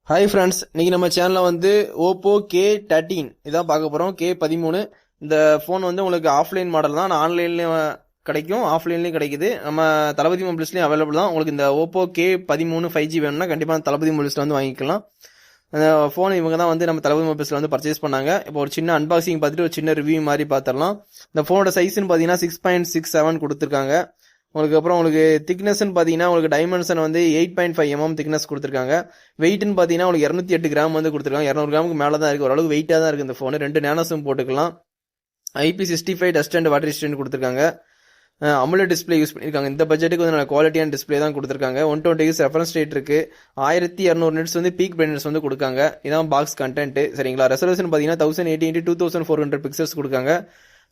Hi friends, இன்னைக்கு நம்ம சேனலில் வந்து ஓப்போ K13 இதான் பார்க்க போகிறோம். K13 இந்த ஃபோன் வந்து உங்களுக்கு ஆஃப்லைன் மாடல் தான். ஆன்லைன்லேயும் கிடைக்கும், ஆஃப்லைன்லேயும் கிடைக்குது. நம்ம தளபதி மொபைல்ஸ்லேயும் அவைலபிள் தான். உங்களுக்கு இந்த ஓப்போ K13 5G வேணும்னா கண்டிப்பாக தளபதி மொபைல்ஸில் வந்து வாங்கிக்கலாம். அந்த ஃபோன் இவங்க தான் வந்து நம்ம தளபதி மொபைல்ஸில் வந்து பர்ச்சேஸ் பண்ணாங்க. இப்போ ஒரு சின்ன அன்பாக்சிங் பார்த்துட்டு ஒரு சின்ன ரிவ்யூ மாதிரி பார்த்துடலாம். இந்த ஃபோனோட சைஸ்ன்னு பார்த்தீங்கன்னா 6.67 கொடுத்துருக்காங்க. உங்களுக்கு திக்னஸ்ன்னு பார்த்தீங்கன்னா உங்களுக்கு டைமென்ஷன் வந்து 8.5 mm திக்னஸ் கொடுத்துருக்காங்க. வெயிட்னு பார்த்தீங்கன்னா உங்களுக்கு 208 கிராம் வந்து கொடுத்துருக்காங்க. 200 கிராமுக்கு மேலே தான் இருக்குது. ஓரளவுக்கு வெயிட்டாக தான் இருக்குது இந்த ஃபோன். 2 நேனோ சிம் போட்டுக்கலாம். IP65 dust and water resistant கொடுத்துருக்காங்க. அமுலட் டிஸ்பிளே யூஸ் பண்ணியிருக்காங்க. இந்த பட்ஜெட்டுக்கு வந்து நல்ல குவாலிட்டியான டிஸ்பிளே தான் கொடுத்துருக்காங்க. 120 Hz ரெஃபரன்ஸ் ரேட் இருக்கு. 1200 நிட்ஸ் வந்து பீக் பிரைட்னஸ் வந்து கொடுக்காங்க. இதான் பாக்ஸ் கண்டென்ட் சரிங்களா. ரெசல்யூஷன் பார்த்தீங்கன்னா 1080 x 2400 பிக்சல்ஸ் கொடுக்காங்க.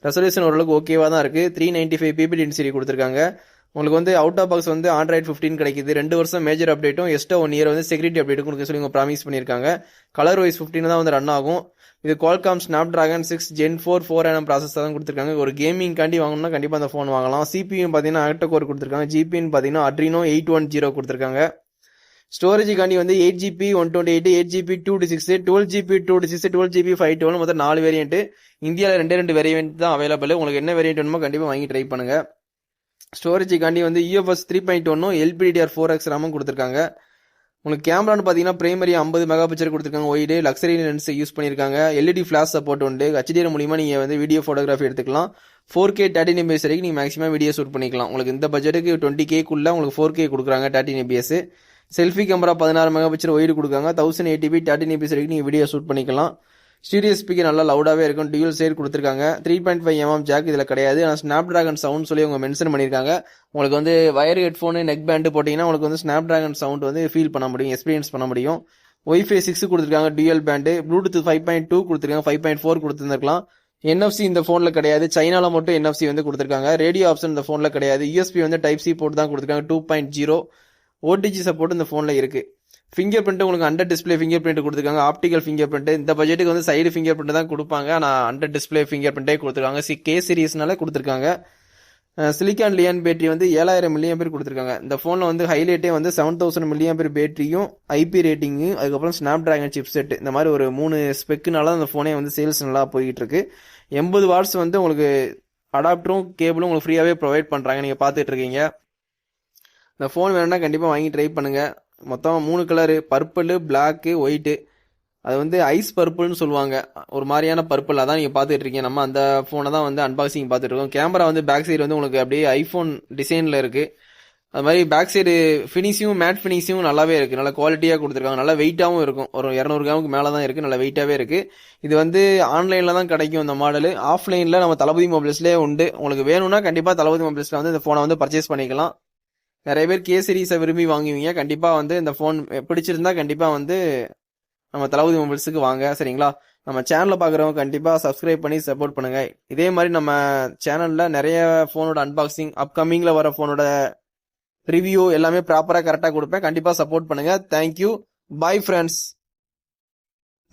ரெசல்யூஷன் ஓரளவுக்கு ஓகேவா தான் இருக்கு. 395 ppi டென்சிட்டி கொடுத்துருக்காங்க. உங்களுக்கு வந்து அவுட் ஆஃப் பாக்ஸ் வந்து Android 15 கிடைக்குது. 2 வருஷம் மேஜர் அப்டேட்டும் எக்ஸ்ட்ரா 1 இயர் வந்து செக்யூரிட்டி அப்டேட்டும் கொடுக்க சொல்லி ப்ராமிஸ் பண்ணியிருக்காங்க. கலர் வைஸ் 15 தான் வந்து ரன் ஆகும். இது Qualcomm Snapdragon 6 Gen 4 4nm processor தான் கொடுத்துருக்காங்க. ஒரு கேமிங் காண்டி வாங்கணும்னா கண்டிப்பாக அந்த ஃபோன் வாங்கலாம். CPU பார்த்தீங்கன்னா ஆக்டோ கோர் கொடுத்துருக்காங்க. GPU பார்த்தீங்கன்னா Adreno 810 கொடுத்துருக்காங்க. ஸ்டோரேஜ் காண்டி வந்து 8GB 128, 8GB 256, 12GB 256, 12GB 512 மொத்தம் 4 வேரியன்ட். இந்தியாவில் 2 வேரியன்ட் தான் அவைலபிள். உங்களுக்கு என்ன வேரியன்ட் வேணுமோ கண்டிப்பாக வாங்கி ட்ரை பண்ணுங்க. ஸ்டோரேஜ் காண்டி வந்து UFS 3.1 LPDDR4X RAM கொடுத்துருக்காங்க. உங்களுக்கு கேமரான்னு பார்த்தீங்கன்னா பிரைமரி 50 மெகா பிக்சல் கொடுத்துருக்காங்க. ஒய்டு லக்ஸரி லென்ஸ் யூஸ் பண்ணியிருக்காங்க. LED ஃபிளாஷ் சப்போர்ட் உண்டு. HDR மூலியமா நீங்கள் வந்து வீடியோ ஃபோட்டோகிராஃபி எடுத்துக்கலாம். 4K 13 fps வரைக்கும் நீங்கள் மேக்ஸிமம் வீடியோ ஷூட் பண்ணிக்கலாம். உங்களுக்கு இந்த பட்ஜெட்டுக்கு 20K உங்களுக்கு 4K கொடுக்குறாங்க 13 fps. Selfie camera 16 mega pixel wide கொடுக்காங்க. 1080p 13 fps வரைக்கும் நீங்கள் வீடியோ ஷூட் பண்ணிக்கலாம். ஸ்டீரியோ ஸ்பீக்கர் நல்லா லவுடாகவே இருக்கும். டியூல் சைடு கொடுத்துருக்காங்க. 3.5 mm ஜாக் இதில் கிடையாது. ஆனால் ஸ்னாப்டிராகன் சவுண்ட் சொல்லி அவங்க மென்ஷன் பண்ணியிருக்காங்க. உங்களுக்கு வந்து வயர் ஹெட்ஃபோனு நெக் பேண்டு போட்டிங்கன்னா உங்களுக்கு வந்து ஸ்னாப்டிராகன் சவுண்ட் வந்து ஃபீல் பண்ண முடியும், எக்ஸ்பீரியன்ஸ் பண்ண முடியும். Wi-Fi 6 கொடுத்துருக்காங்க. Dual pant. ப்ளூடூத் 5.2 கொடுத்துருக்காங்க. 5.4 கொடுத்துருந்துருக்கலாம். NFC இந்த ஃபோனில் கிடையாது. சைனாவில் மட்டும் NFC வந்து கொடுத்துருக்காங்க. ரேடியோ ஆப்ஷன் இந்த ஃபோனில் கிடையாது. USB வந்து டைப் சி போட்டு தான் கொடுத்துருக்காங்க. 2.0 OTG சப்போர்ட் இந்த ஃபோனில் இருக்குது. ஃபிங்கர் பிரிண்ட் உங்களுக்கு அண்டர் டிஸ்பிளே ஃபிங்கர் பிரிண்ட் கொடுத்துருக்காங்க. Optical finger print. இந்த பட்ஜெட்டுக்கு வந்து சைடு ஃபிங்கர் பிரிண்ட் தான் கொடுப்பாங்க. ஆனால் அண்டர் டிஸ்பிளே ஃபிங்கர் பிரிண்டே கொடுத்துருக்காங்க. K சீரிஸ்னால கொடுத்துருக்காங்க. சிலிக்கான் லியான் பேட்டரி வந்து 7000 mAh கொடுத்துருக்காங்க. இந்த ஃபோனில் வந்து ஹைலைட்டே வந்து 7000 mAh பேட்டரியும் IP ரேட்டிங்கும் அதுக்கப்புறம் ஸ்னாப்டிராகன் சிப் செட் இந்த மாதிரி ஒரு 3 ஸ்பெக்குனால அந்த ஃபோனே வந்து சேல்ஸ் நல்லா போய்கிட்டு இருக்கு. 80 வாட்ஸ் வந்து உங்களுக்கு அடாப்டரும் கேபிளும் உங்களுக்கு ஃப்ரீயாகவே ப்ரொவைட் பண்ணுறாங்க. நீங்கள் பார்த்துட்டு இருக்கீங்க. இந்த ஃபோன் வேணும்னா கண்டிப்பாக வாங்கி ட்ரை பண்ணுங்கள். மொத்தம் 3 கலரு, பர்பிள், பிளாக்கு, ஒயிட்டு. அது வந்து ஐஸ் பர்பிள்னு சொல்லுவாங்க. ஒரு மாதிரியான பர்பிள். அதான் நீங்கள் பார்த்துட்டு இருக்கீங்க. நம்ம அந்த ஃபோனை தான் வந்து அன்பாக்சிங் பார்த்துட்டு இருக்கோம். கேமரா வந்து பேக் சைடு வந்து உங்களுக்கு அப்படியே ஐஃபோன் டிசைனில் இருக்குது. அது மாதிரி பேக் சைடு ஃபினிஷிங்கும் மேட் ஃபினிஷிங்கும் நல்லாவே இருக்குது. நல்ல குவாலிட்டியாக கொடுத்துருக்காங்க. நல்லா வெயிட்டாகவும் இருக்கும். ஒரு 200 கிராமுக்கு மேலே தான் இருக்குது. நல்லா வெயிட்டாகவே இருக்குது. இது வந்து ஆன்லைனில் தான் கிடைக்கும் இந்த மாடலு. ஆஃப்லைனில் நம்ம தளபதி மொபைல்ஸ்லேயே உண்டு. உங்களுக்கு வேணும்னா கண்டிப்பாக தளபதி மொபைல்ஸில் வந்து இந்த ஃபோனை வந்து பர்ச்சேஸ் பண்ணிக்கலாம். நிறைய பேர் K சீரிஸை விரும்பி வாங்குவீங்க. கண்டிப்பாக வந்து இந்த ஃபோன் பிடிச்சிருந்தா கண்டிப்பாக வந்து நம்ம தளபதி மொபைல்ஸுக்கு வாங்க சரிங்களா. நம்ம சேனலில் பார்க்குறவங்க கண்டிப்பாக சப்ஸ்கிரைப் பண்ணி சப்போர்ட் பண்ணுங்கள். இதே மாதிரி நம்ம சேனலில் நிறைய ஃபோனோட அன்பாக்சிங், அப்கமிங்கில் வர ஃபோனோட ரிவ்யூ எல்லாமே ப்ராப்பராக கரெக்டாக கொடுப்பேன். கண்டிப்பாக சப்போர்ட் பண்ணுங்கள். தேங்க்யூ. Bye friends.